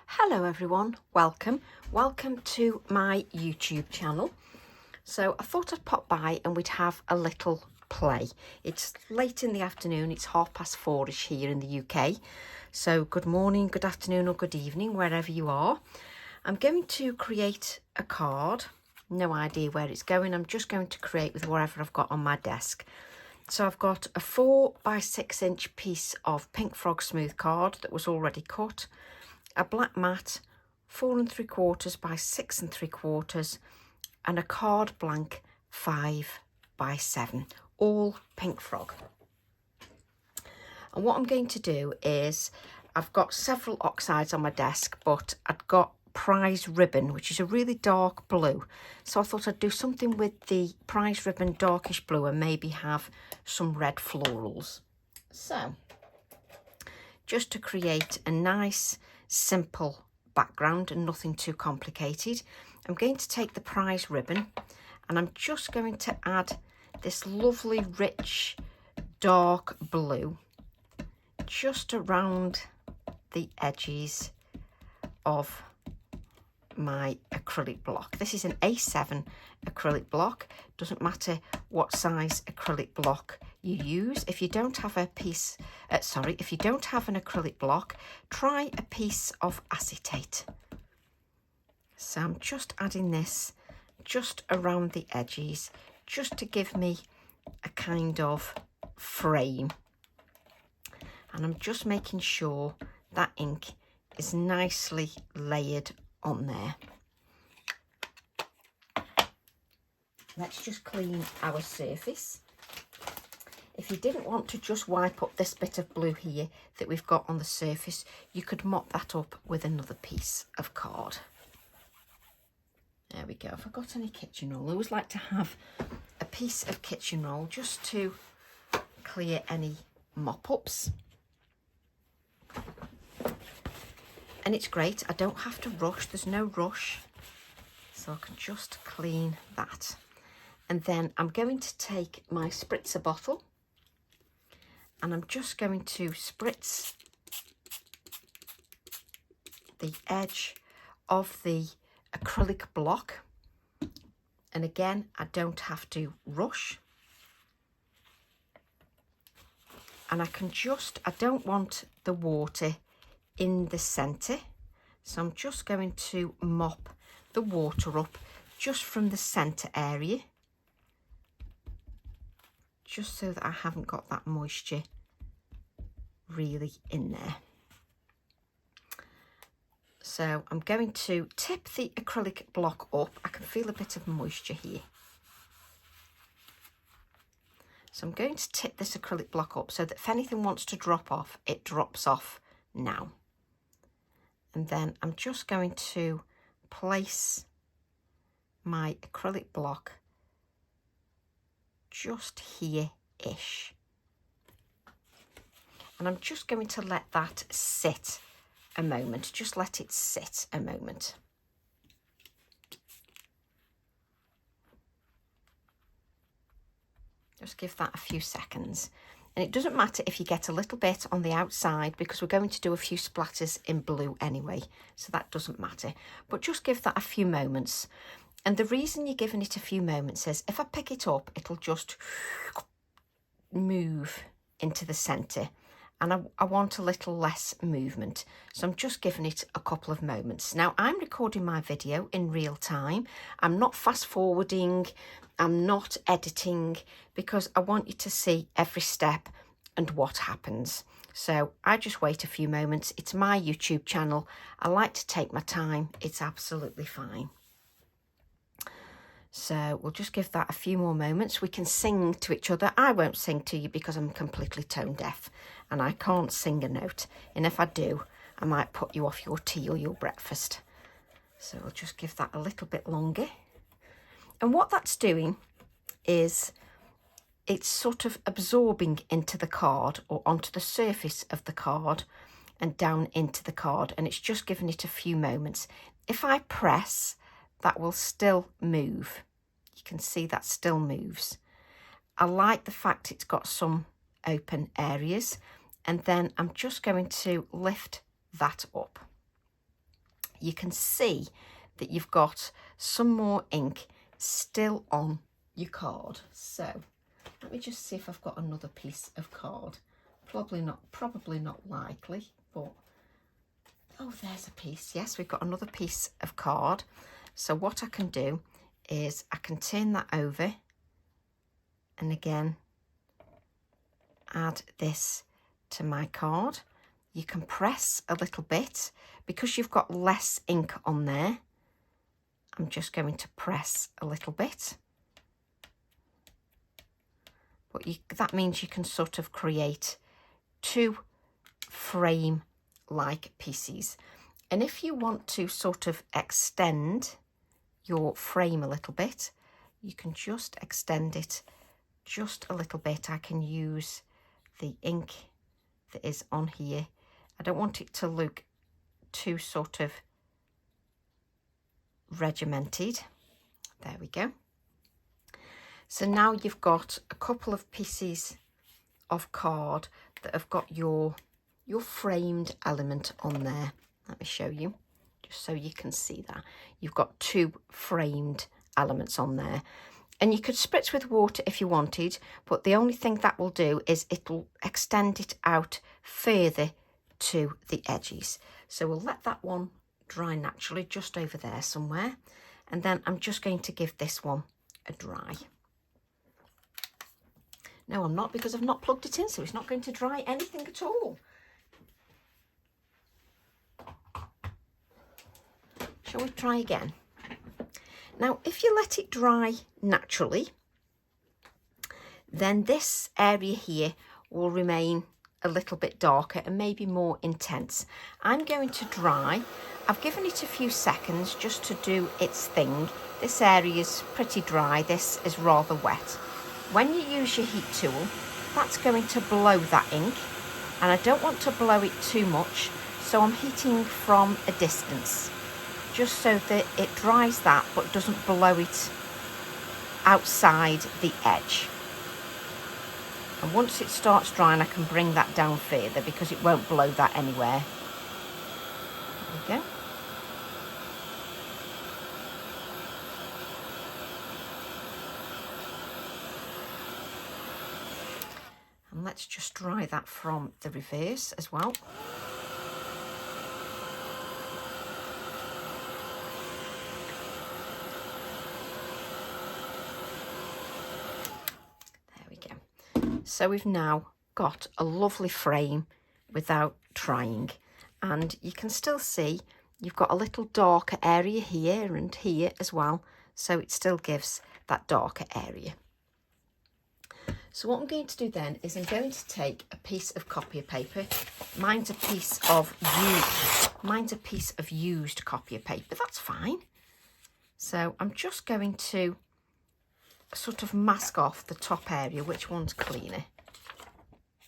Hello everyone, welcome to my YouTube channel. So I thought I'd pop by and we'd have a little play. It's late in the afternoon, it's 4:30ish here in the UK. So good morning, good afternoon or good evening, wherever you are. I'm going to create a card, no idea where it's going. I'm just going to create with whatever I've got on my desk. So I've got a 4x6" piece of Pink Frog smooth card that was already cut, a black mat 4 3/4 by 6 3/4, and a card blank 5x7, all Pink Frog. And what I'm going to do is, I've got several oxides on my desk, but I've got prize ribbon, which is a really dark blue. So I thought I'd do something with the prize ribbon darkish blue and maybe have some red florals. So just to create a nice simple background and nothing too complicated, I'm going to take the prize ribbon and I'm just going to add this lovely rich dark blue just around the edges of my acrylic block. This is an A7 acrylic block. Doesn't matter what size acrylic block you use. If you don't have a piece, if you don't have an acrylic block, try a piece of acetate. So I'm just adding this just around the edges, just to give me a kind of frame. And I'm just making sure that ink is nicely layered on there. Let's just clean our surface. If you didn't want to just wipe up this bit of blue here that we've got on the surface, you could mop that up with another piece of card. There we go. If I've got any kitchen roll, I always like to have a piece of kitchen roll just to clear any mop-ups. And it's great, I don't have to rush, there's no rush. So I can just clean that. And then I'm going to take my spritzer bottle and I'm just going to spritz the edge of the acrylic block. And again, I don't have to rush. And I can just, I don't want the water in the centre, so I'm just going to mop the water up just from the centre area, just so that I haven't got that moisture really in there. So I'm going to tip the acrylic block up. I can feel a bit of moisture here. So I'm going to tip this acrylic block up so that if anything wants to drop off, it drops off now. And then I'm just going to place my acrylic block just here-ish. And I'm just going to let that sit a moment. Just let it sit a moment. Just give that a few seconds. And it doesn't matter if you get a little bit on the outside because we're going to do a few splatters in blue anyway, so that doesn't matter. But just give that a few moments. And the reason you're giving it a few moments is if I pick it up, it'll just move into the centre. And I want a little less movement. So I'm just giving it a couple of moments. Now, I'm recording my video in real time. I'm not fast forwarding. I'm not editing, because I want you to see every step and what happens. So I just wait a few moments. It's my YouTube channel. I like to take my time. It's absolutely fine. So we'll just give that a few more moments. We can sing to each other. I won't sing to you because I'm completely tone deaf and I can't sing a note. And if I do, I might put you off your tea or your breakfast. So we'll just give that a little bit longer. And what that's doing is it's sort of absorbing into the card or onto the surface of the card and down into the card. And it's just giving it a few moments. If I press, that will still move. You can see that still moves. I like the fact it's got some open areas. And then I'm just going to lift that up. you can see that you've got some more ink still on your card. So let me just see if I've got another piece of card. Probably not likely, but oh, there's a piece. Yes, we've got another piece of card. So what I can do is I can turn that over and again add this to my card. You can press a little bit because you've got less ink on there. I'm just going to press a little bit. But that means you can sort of create two frame-like pieces. And if you want to sort of extend your frame a little bit, you can just extend it just a little bit. I can use the ink that is on here. I don't want it to look too sort of regimented. There we go. So now you've got a couple of pieces of card that have got your framed element on there. Let me show you, just so you can see that. You've got two framed elements on there. And you could spritz with water if you wanted, but the only thing that will do is it'll extend it out further to the edges. So we'll let that one dry naturally just over there somewhere. And then I'm just going to give this one a dry. No, I'm not, because I've not plugged it in, so it's not going to dry anything at all. Shall we try again? Now, if you let it dry naturally, then this area here will remain a little bit darker and maybe more intense. I'm going to dry. I've given it a few seconds just to do its thing. This area is pretty dry. This is rather wet. When you use your heat tool, that's going to blow that ink, and I don't want to blow it too much, so I'm heating from a distance, just so that it dries that but doesn't blow it outside the edge. And once it starts drying, I can bring that down further because it won't blow that anywhere. There we go. And let's just dry that from the reverse as well. There we go. So we've now got a lovely frame without trying. And you can still see you've got a little darker area here and here as well. So it still gives that darker area. So what I'm going to do then is I'm going to take a piece of copier paper. Mine's a piece of used copier paper. That's fine. So I'm just going to sort of mask off the top area, which one's cleaner.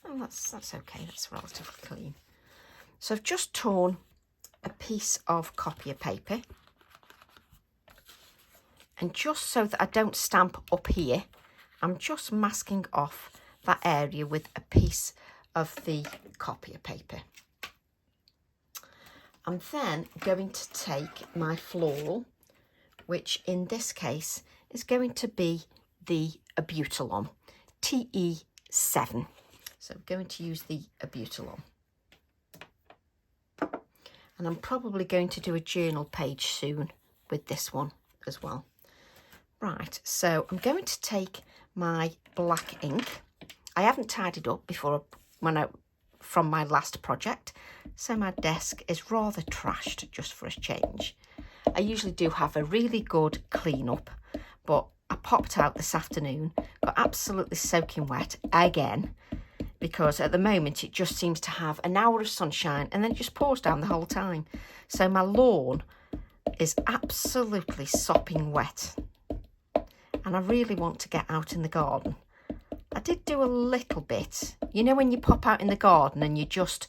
Oh, that's okay. That's relatively clean. So I've just torn a piece of copier paper, and just so that I don't stamp up here, I'm just masking off that area with a piece of the copier paper. I'm then going to take my floral, which in this case is going to be the Abutalon, TE7. So I'm going to use the Abutalon. And I'm probably going to do a journal page soon with this one as well. Right, so I'm going to take my black ink. I haven't tidied up from my last project, so my desk is rather trashed just for a change. I usually do have a really good clean up, but I popped out this afternoon, got absolutely soaking wet again, because at the moment it just seems to have an hour of sunshine and then it just pours down the whole time. So my lawn is absolutely sopping wet. And I really want to get out in the garden. I did do a little bit. You know when you pop out in the garden and you just,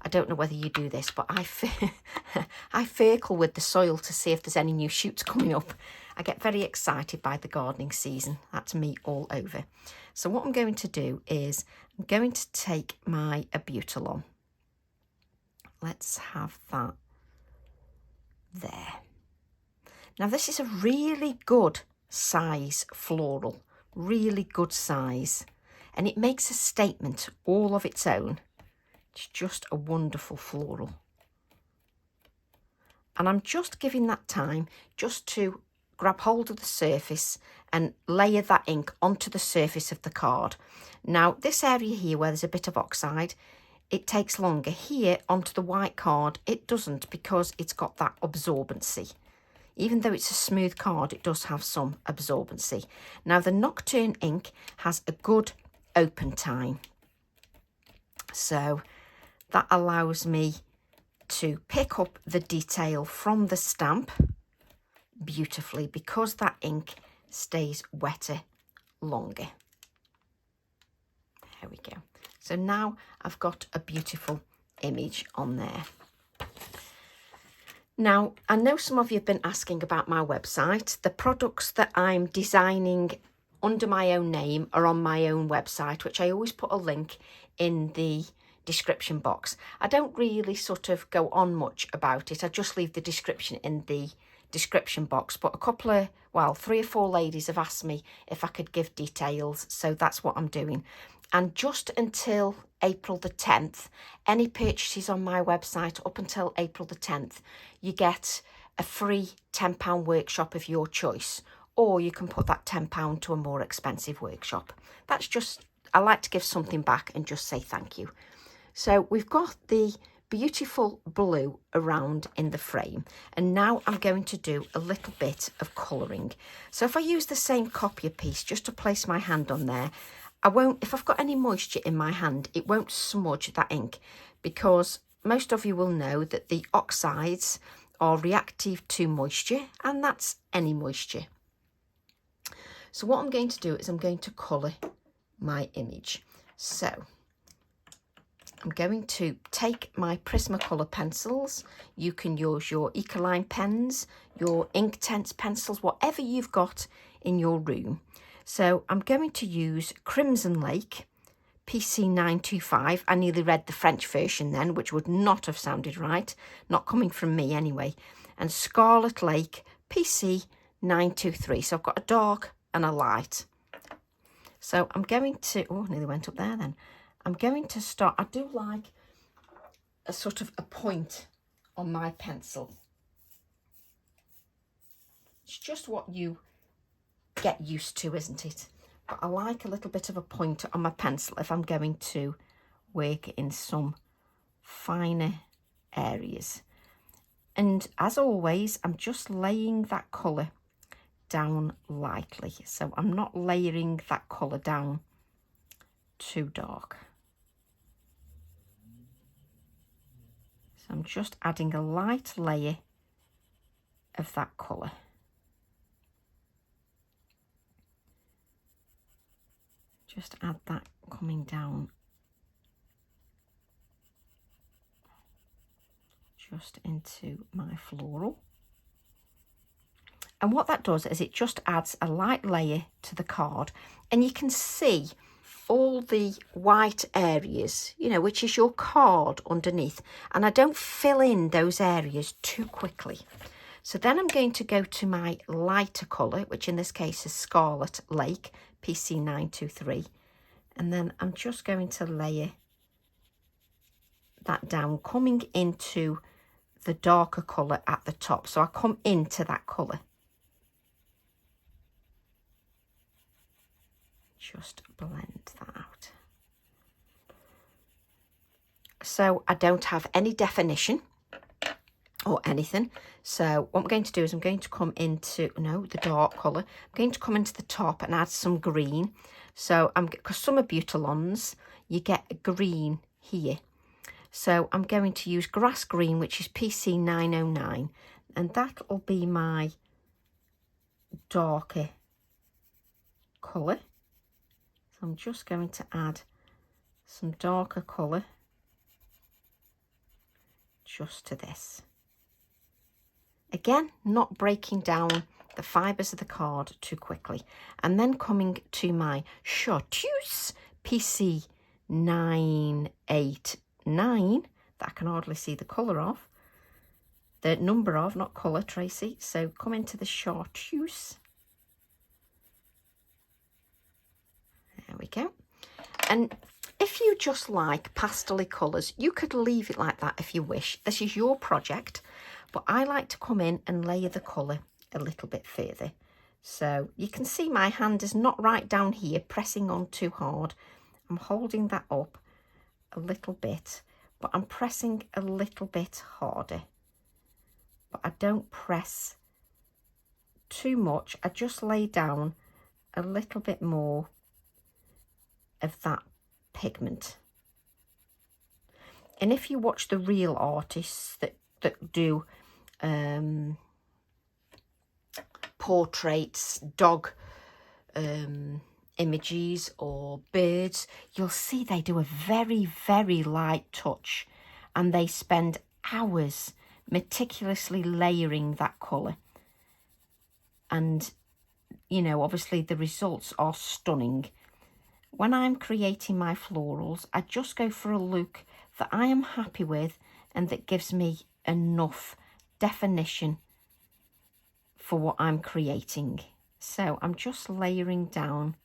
I don't know whether you do this, but I ferkle with the soil to see if there's any new shoots coming up. I get very excited by the gardening season. That's me all over. So what I'm going to do is I'm going to take my Abutalon. Let's have that there. Now this is a really good size floral, really good size, and it makes a statement all of its own. It's just a wonderful floral. And I'm just giving that time just to grab hold of the surface and layer that ink onto the surface of the card. Now this area here where there's a bit of oxide, it takes longer. Here onto the white card it doesn't, because it's got that absorbency. Even though it's a smooth card, it does have some absorbency. Now the Nocturne ink has a good open time, so that allows me to pick up the detail from the stamp beautifully, because that ink stays wetter longer. There we go. So now I've got a beautiful image on there. Now, I know some of you have been asking about my website. The products that I'm designing under my own name are on my own website, which I always put a link in the description box. I don't really sort of go on much about it. I just leave the description in the description box, but a couple of, well, 3 or 4 ladies have asked me if I could give details, so that's what I'm doing. And just until April the 10th, any purchases on my website up until April the 10th, you get a free £10 workshop of your choice, or you can put that £10 to a more expensive workshop. That's just, I like to give something back and just say thank you. So we've got the beautiful blue around in the frame, and now I'm going to do a little bit of colouring. So if I use the same copier piece just to place my hand on there, I won't, if I've got any moisture in my hand, it won't smudge that ink, because most of you will know that the oxides are reactive to moisture, and that's any moisture. So what I'm going to do is I'm going to colour my image. So I'm going to take my Prismacolor pencils. You can use your Ecoline pens, your Inktense pencils, whatever you've got in your room. So I'm going to use Crimson Lake PC925. I nearly read the French version then, which would not have sounded right, not coming from me anyway. And Scarlet Lake PC923. So I've got a dark and a light. So I'm going to, oh, nearly went up there then. I'm going to start, I do like a sort of a point on my pencil. It's just what you get used to, isn't it? But I like a little bit of a point on my pencil if I'm going to work in some finer areas. And as always, I'm just laying that colour down lightly. So I'm not layering that colour down too dark. So I'm just adding a light layer of that colour. Just add that coming down just into my floral. And what that does is it just adds a light layer to the card, and you can see all the white areas, you know, which is your card underneath, and I don't fill in those areas too quickly. So then I'm going to go to my lighter colour, which in this case is Scarlet Lake PC923, and then I'm just going to layer that down, coming into the darker colour at the top. So I come into that colour. Just blend that out. So I don't have any definition or anything. So what I'm going to do is I'm going to come into, no, the dark colour. I'm going to come into the top and add some green. So because some are Butalons, you get green here. So I'm going to use grass green, which is PC909, and that will be my darker colour. So I'm just going to add some darker colour just to this. Again, not breaking down the fibres of the card too quickly. And then coming to my Chartreuse PC989, that I can hardly see the colour of. the number of, not colour, Tracy. So come into the chartreuse. There we go. And if you just like pastel-y colours, you could leave it like that if you wish. This is your project, but I like to come in and layer the colour a little bit further. So you can see my hand is not right down here pressing on too hard. I'm holding that up a little bit, but I'm pressing a little bit harder. But I don't press too much. I just lay down a little bit more of that pigment. And if you watch the real artists that do portraits, dog images or birds, you'll see they do a very, very light touch, and they spend hours meticulously layering that colour. And, you know, obviously the results are stunning. When I'm creating my florals, I just go for a look that I am happy with and that gives me enough definition for what I'm creating. So I'm just layering down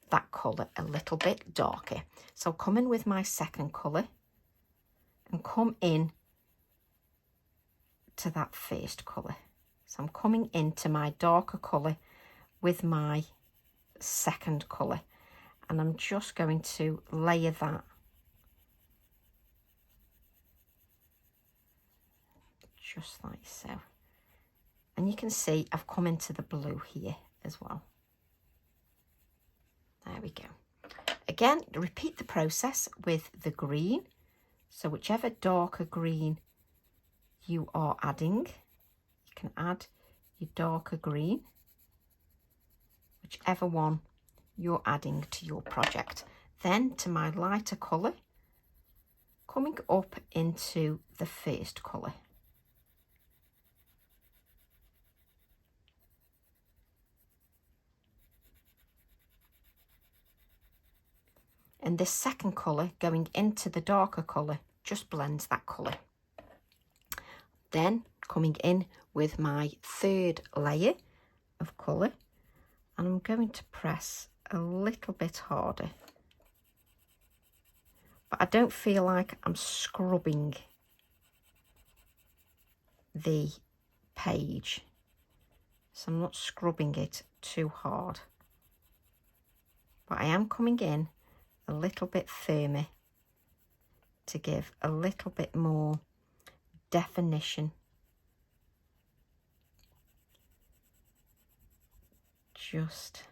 that colour a little bit darker. So I'll come in with my second colour and come in to that first colour. So I'm coming into my darker colour with my second colour, and I'm just going to layer that just like so. And you can see I've come into the blue here as well. There we go. Again, repeat the process with the green. So whichever darker green you are adding, you can add your darker green, whichever one you're adding to your project. Then to my lighter colour, coming up into the first colour. And this second colour going into the darker colour just blends that colour. Then coming in with my third layer of colour, and I'm going to press a little bit harder. But I don't feel like I'm scrubbing the page. So I'm not scrubbing it too hard. But I am coming in a little bit firmer to give a little bit more definition just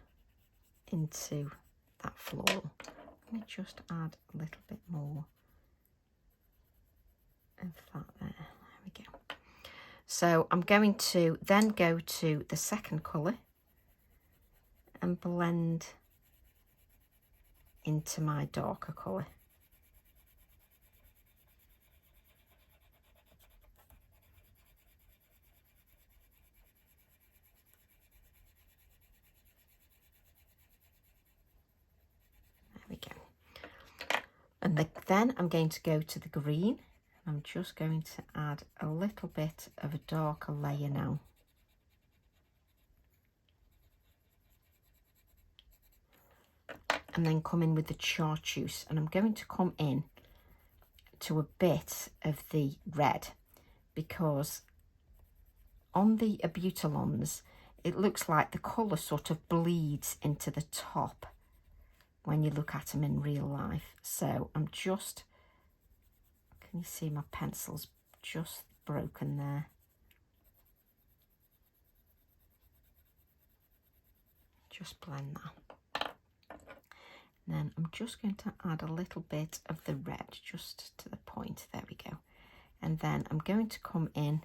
into that floral. Let me just add a little bit more of that there. There we go. So I'm going to then go to the second colour and blend into my darker colour. There we go. And then I'm going to go to the green. I'm just going to add a little bit of a darker layer now. And then come in with the chartreuse, and I'm going to come in to a bit of the red, because on the Abutylons it looks like the colour sort of bleeds into the top when you look at them in real life. So I'm just, can you see my pencil's just broken there? Just blend that. And then I'm just going to add a little bit of the red just to the point. There we go. And then I'm going to come in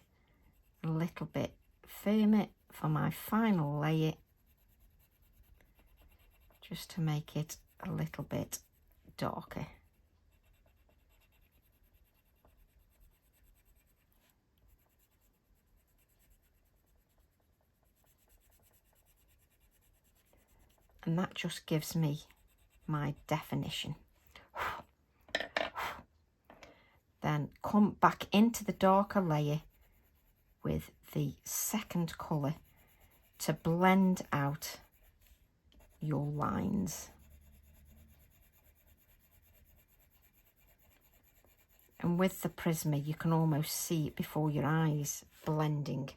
a little bit firmer for my final layer, just to make it a little bit darker. And that just gives me my definition. Then come back into the darker layer with the second colour to blend out your lines. And with the Prisma, you can almost see it before your eyes blending.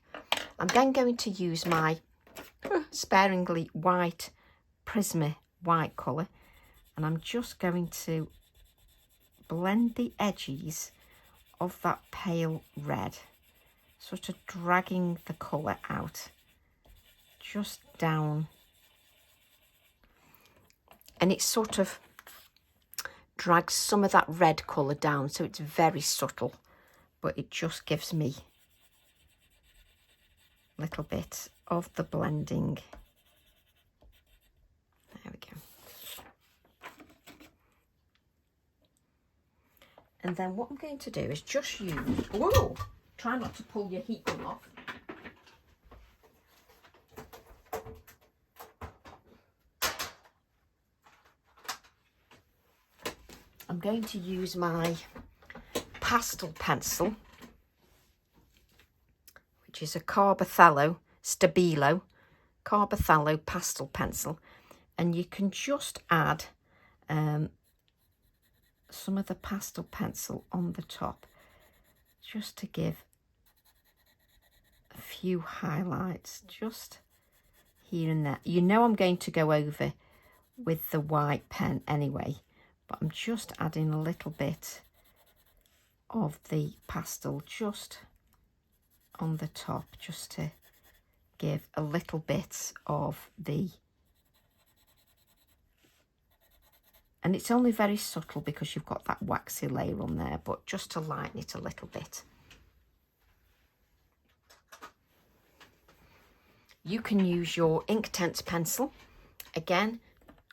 I'm then going to use my sparingly white Prisma white colour, and I'm just going to blend the edges of that pale red, sort of dragging the colour out just down, and it sort of drags some of that red colour down, so it's very subtle, but it just gives me a little bit of the blending. There we go. And then what I'm going to do is just use, whoa, try not to pull your heat gun off. I'm going to use my pastel pencil, which is a Carbothello Stabilo Carbothello pastel pencil, and you can just add some of the pastel pencil on the top just to give a few highlights just here and there. You know I'm going to go over with the white pen anyway, but I'm just adding a little bit of the pastel just on the top, just to give a little bit of the, and it's only very subtle because you've got that waxy layer on there, but just to lighten it a little bit. You can use your Inktense pencil again,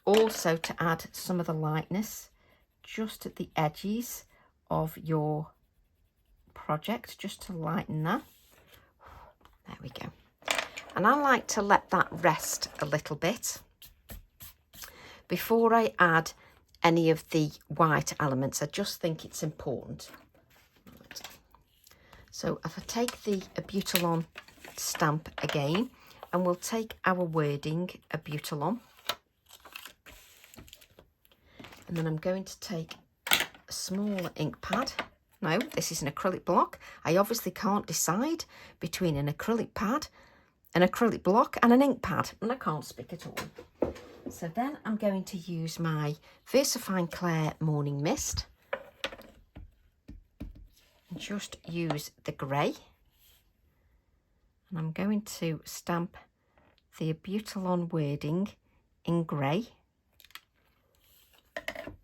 also to add some of the lightness just at the edges of your project, just to lighten that. There we go. And I like to let that rest a little bit before I add any of the white elements. I just think it's important. Right. So if I take the Abutilon stamp again, and we'll take our wording Abutilon, and then I'm going to take a smaller ink pad. No, this is an acrylic block. I obviously can't decide between an acrylic pad, an acrylic block and an ink pad, and I can't speak at all. So then I'm going to use my VersaFine Clair Morning Mist and just use the grey, and I'm going to stamp the Abutilon wording in grey,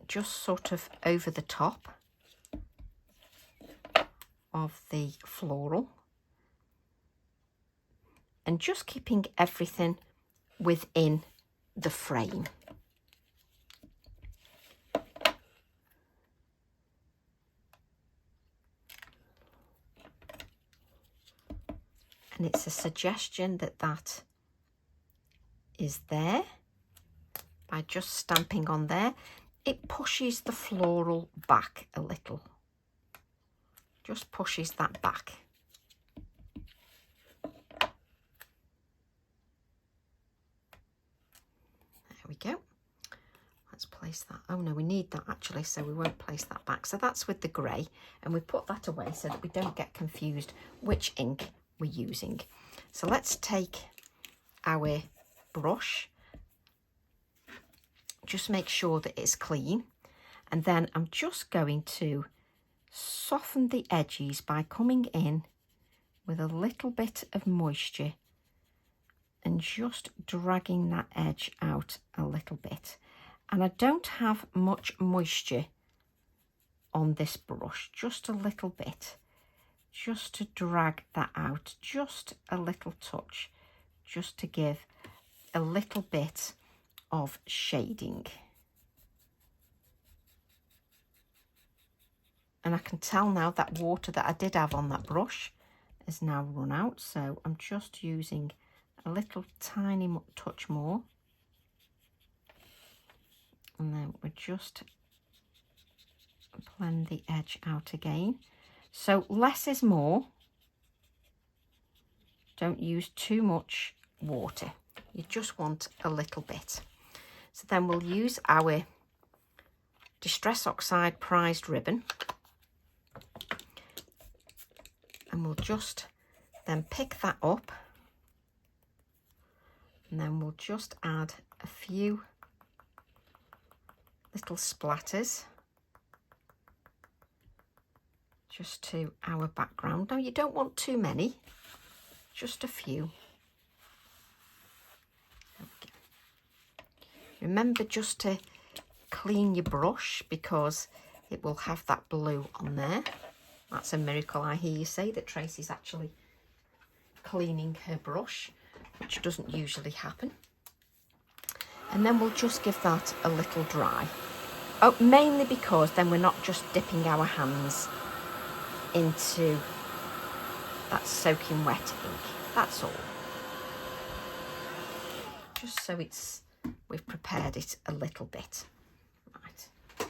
just sort of over the top of the floral, and just keeping everything within the frame. And it's a suggestion that that is there by just stamping on there. It pushes the floral back a little, just pushes that back. There we go. Let's place that. Oh no, we need that actually, so we won't place that back. So that's with the grey, and we put that away so that we don't get confused which ink we're using. So let's take our brush, just make sure that it's clean, and then I'm just going to soften the edges by coming in with a little bit of moisture and just dragging that edge out a little bit. And I don't have much moisture on this brush, just a little bit, just to drag that out, just a little touch, just to give a little bit of shading. And I can tell now that water that I did have on that brush has now run out, so I'm just using a little tiny touch more, and then we just blend the edge out again. So less is more, Don't use too much water. You just want a little bit. So then we'll use our Distress Oxide prized ribbon, and we'll just then pick that up, and then we'll just add a few little splatters just to our background. Now you don't want too many, just a few. There we go. Remember just to clean your brush because it will have that blue on there. That's a miracle, I hear you say, that Tracy's actually cleaning her brush, which doesn't usually happen. And then we'll just give that a little dry. Oh, mainly because then we're not just dipping our hands into that soaking wet ink. That's all. Just so we've prepared it a little bit. Right.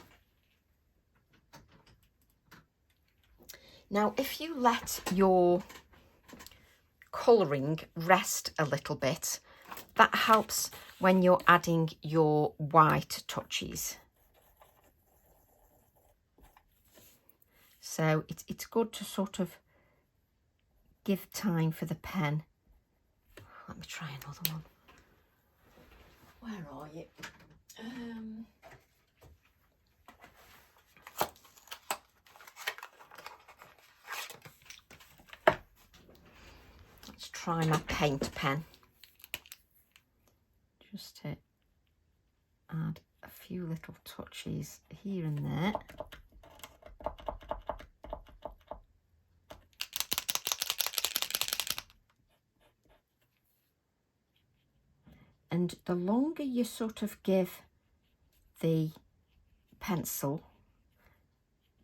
Now, if you let your colouring rest a little bit, that helps when you're adding your white touches. So it's good to sort of give time for the pen. Let me try another one. Where are you? Let's try my paint pen. Just to add a few little touches here and there. And the longer you sort of give the pencil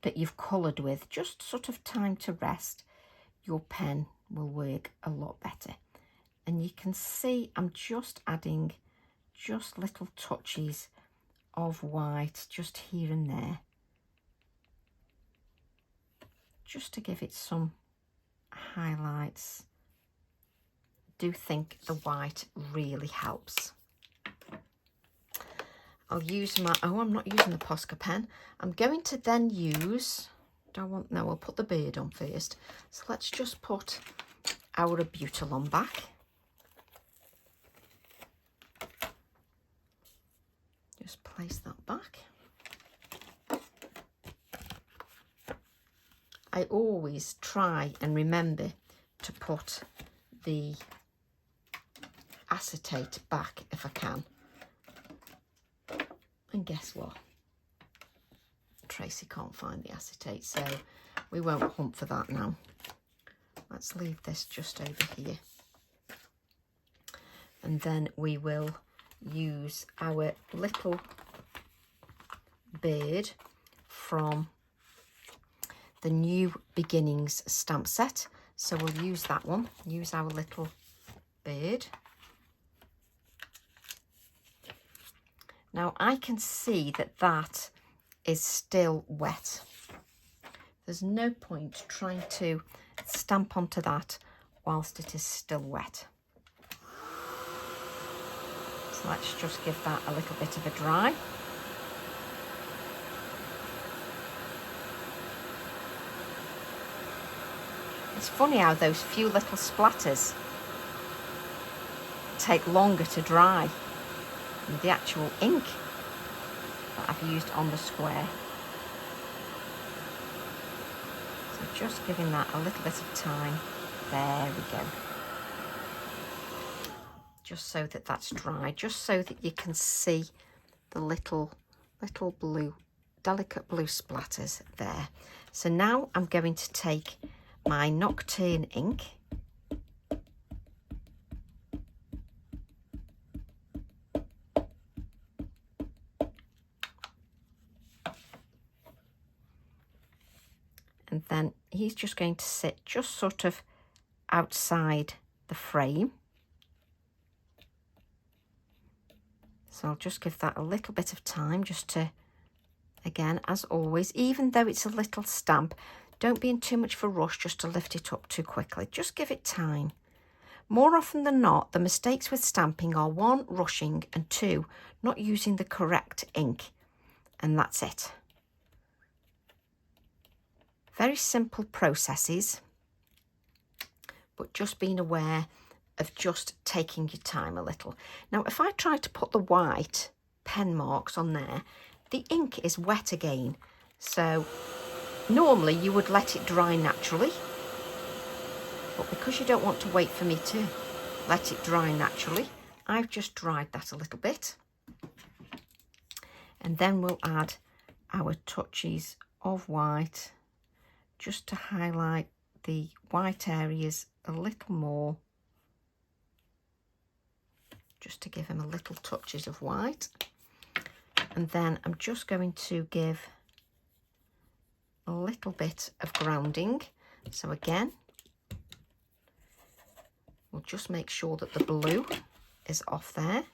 that you've coloured with just sort of time to rest, your pen will work a lot better. And you can see I'm just adding just little touches of white just here and there, just to give it some highlights. Do think the white really helps. I'll use my, I'm not using the Posca pen. I'm going to then use, I'll put the beard on first. So let's just put our Butyl on back. Just place that back. I always try and remember to put the acetate back if I can. And guess what? Tracy can't find the acetate, so we won't hunt for that now. Let's leave this just over here. And then we will use our little bird from the New Beginnings stamp set. So we'll use that one, use our little bird. Now I can see that that is still wet. There's no point trying to stamp onto that whilst it is still wet. So let's just give that a little bit of a dry. It's funny how those few little splatters take longer to dry than the actual ink that I've used on the square. So just giving that a little bit of time. There we go. Just so that that's dry, just so that you can see the little blue, delicate blue splatters there. So now I'm going to take my Nocturne ink, and then he's just going to sit just sort of outside the frame. So I'll just give that a little bit of time just to, again, as always, even though it's a little stamp, don't be in too much of a rush just to lift it up too quickly. Just give it time. More often than not, the mistakes with stamping are 1, rushing, and 2, not using the correct ink. And that's it. Very simple processes, but just being aware of just taking your time a little. Now, if I try to put the white pen marks on there, the ink is wet again. So normally you would let it dry naturally, but because you don't want to wait for me to let it dry naturally, I've just dried that a little bit. And then we'll add our touches of white just to highlight the white areas a little more, just to give them a little touches of white. And then I'm just going to give a little bit of grounding. So again, we'll just make sure that the blue is off there,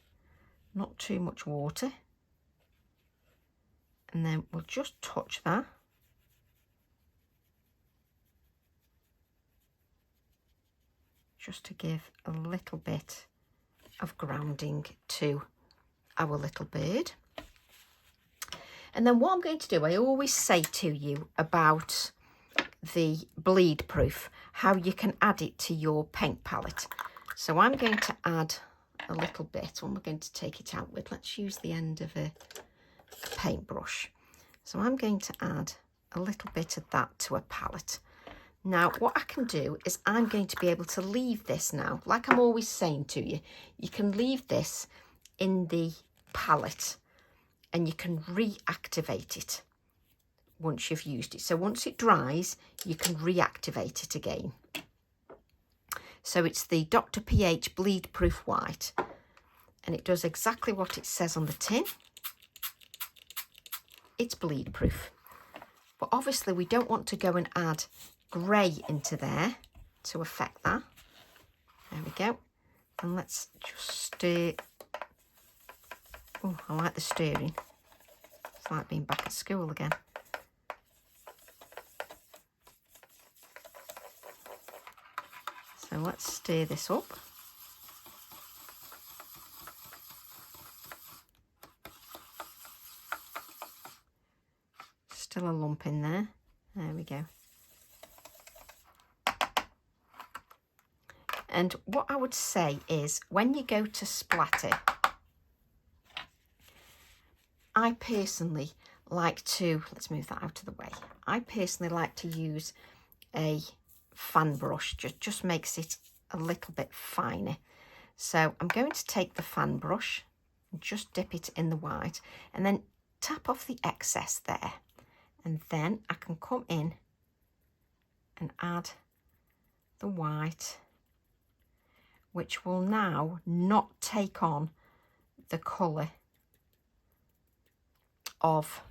not too much water. And then we'll just touch that. Just to give a little bit of grounding to our little bird. And then what I'm going to do, I always say to you about the bleed proof, how you can add it to your paint palette. So I'm going to add a little bit. What am I going to take it out with? Let's use the end of a paintbrush. So I'm going to add a little bit of that to a palette. Now, what I can do is I'm going to be able to leave this now. Like I'm always saying to you, you can leave this in the palette and you can reactivate it once you've used it. So once it dries, you can reactivate it again. So it's the Dr. PH Bleed Proof White, and it does exactly what it says on the tin. It's bleed proof. But obviously we don't want to go and add grey into there to affect that. There we go. And let's just stir. Oh, I like the stirring. It's like being back at school again. So let's stir this up. Still a lump in there. There we go. And what I would say is when you go to splatter, I personally like to, let's move that out of the way. I personally like to use a fan brush, just makes it a little bit finer. So I'm going to take the fan brush and just dip it in the white and then tap off the excess there. And then I can come in and add the white, which will now not take on the colour of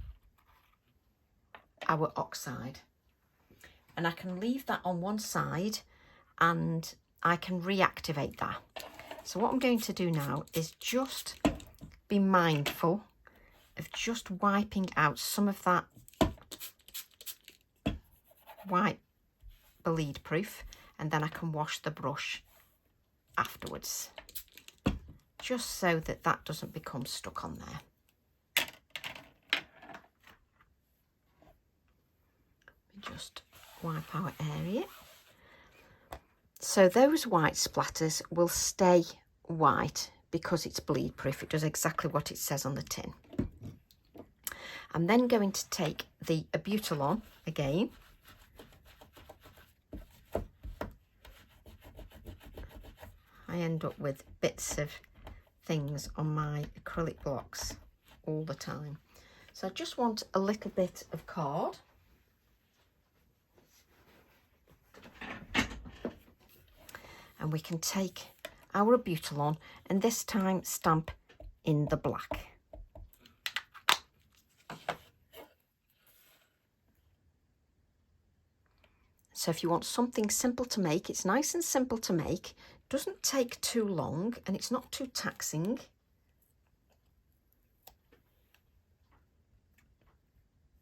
our oxide. And I can leave that on one side and I can reactivate that. So what I'm going to do now is just be mindful of just wiping out some of that white bleed proof, and then I can wash the brush afterwards, just so that that doesn't become stuck on there. Just wipe our area. So those white splatters will stay white because it's bleed proof. It does exactly what it says on the tin. I'm then going to take the Butylon again. I end up with bits of things on my acrylic blocks all the time. So I just want a little bit of card. And we can take our Butylon and this time stamp in the black. So if you want something simple to make, it's nice and simple to make, doesn't take too long and it's not too taxing.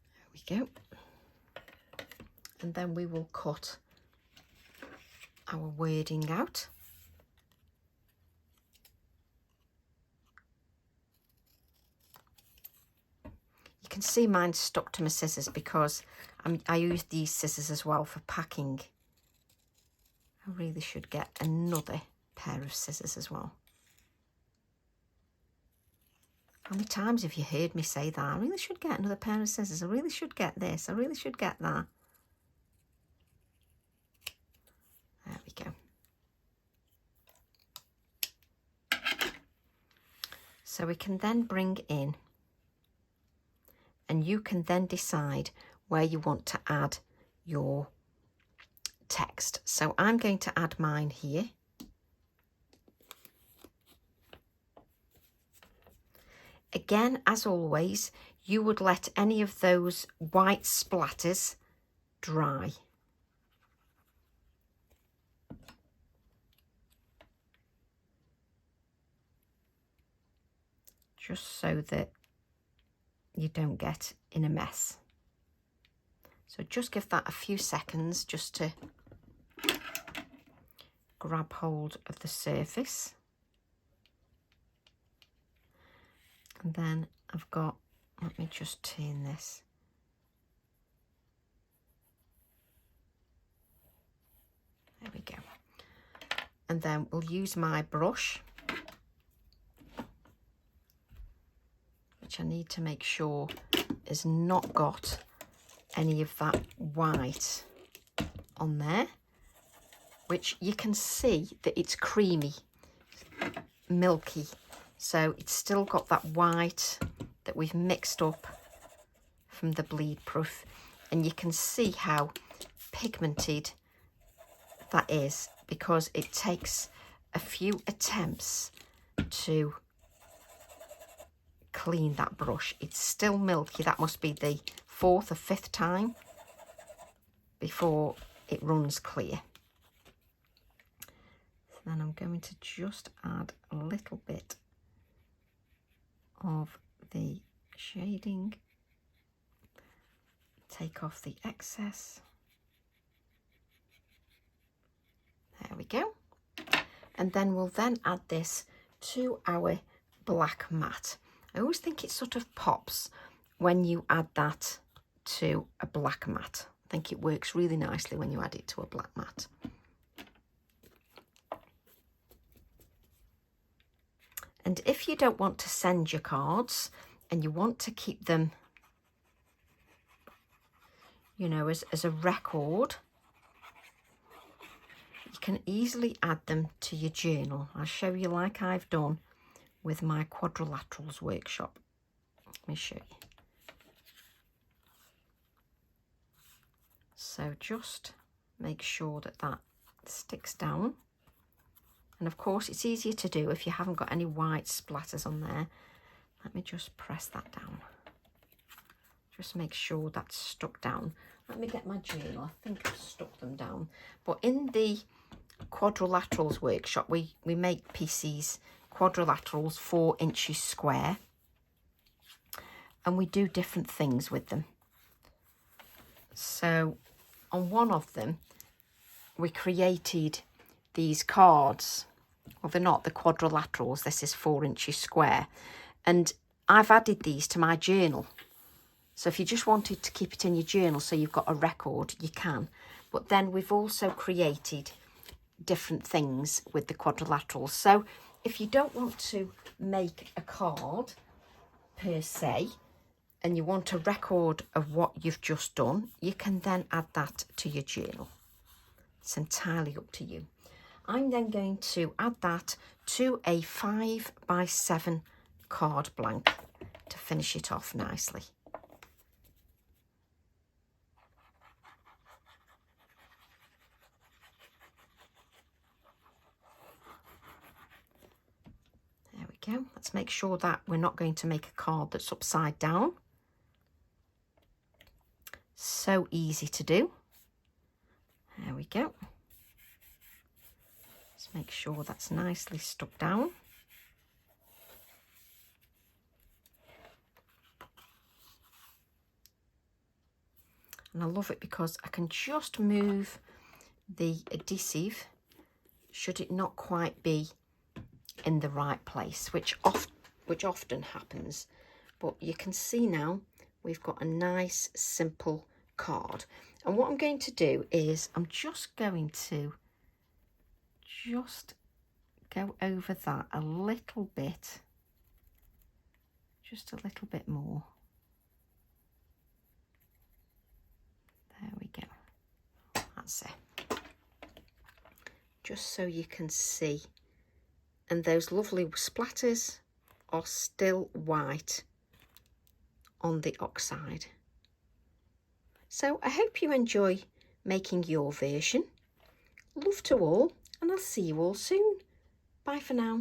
There we go. And then we will cut our wording out. can see mine stuck to my scissors because I use these scissors as well for packing. I really should get another pair of scissors as well. How many times have you heard me say that? I really should get another pair of scissors. I really should get this. I really should get that. There we go. So we can then bring in, and you can then decide where you want to add your text. So I'm going to add mine here. Again, as always, you would let any of those white splatters dry. Just so that you don't get in a mess. So just give that a few seconds just to grab hold of the surface. And then I've got, let me just turn this. There we go. And then we'll use my brush, which I need to make sure has not got any of that white on there, which you can see that it's creamy, milky. So it's still got that white that we've mixed up from the bleed proof. And you can see how pigmented that is because it takes a few attempts to clean that brush. It's still milky. That must be the 4th or 5th time before it runs clear. So then I'm going to just add a little bit of the shading, take off the excess. There we go. And then we'll then add this to our black mat. I always think it sort of pops when you add that to a black mat. I think it works really nicely when you add it to a black mat. And if you don't want to send your cards and you want to keep them, you know, as a record, you can easily add them to your journal. I'll show you like I've done with my quadrilaterals workshop. Let me show you. So just make sure that that sticks down. And of course, it's easier to do if you haven't got any white splatters on there. Let me just press that down. Just make sure that's stuck down. Let me get my journal. I think I've stuck them down. But in the quadrilaterals workshop, we make pieces, quadrilaterals 4 inches square. And we do different things with them. So on one of them, we created these cards. Well, they're not the quadrilaterals. This is 4 inches square. And I've added these to my journal. So if you just wanted to keep it in your journal so you've got a record, you can. But then we've also created different things with the quadrilaterals. So if you don't want to make a card per se, and you want a record of what you've just done, you can then add that to your journal. It's entirely up to you. I'm then going to add that to a 5x7 card blank to finish it off nicely. There we go. Let's make sure that we're not going to make a card that's upside down. So easy to do. There we go. Let's make sure that's nicely stuck down. And I love it because I can just move the adhesive should it not quite be in the right place, which often happens. But you can see now we've got a nice simple card. And what I'm going to do is I'm just going to go over that a little bit, just a little bit more. There we go. That's it. Just so you can see. And those lovely splatters are still white on the oxide. So I hope you enjoy making your version. Love to all, and I'll see you all soon. Bye for now.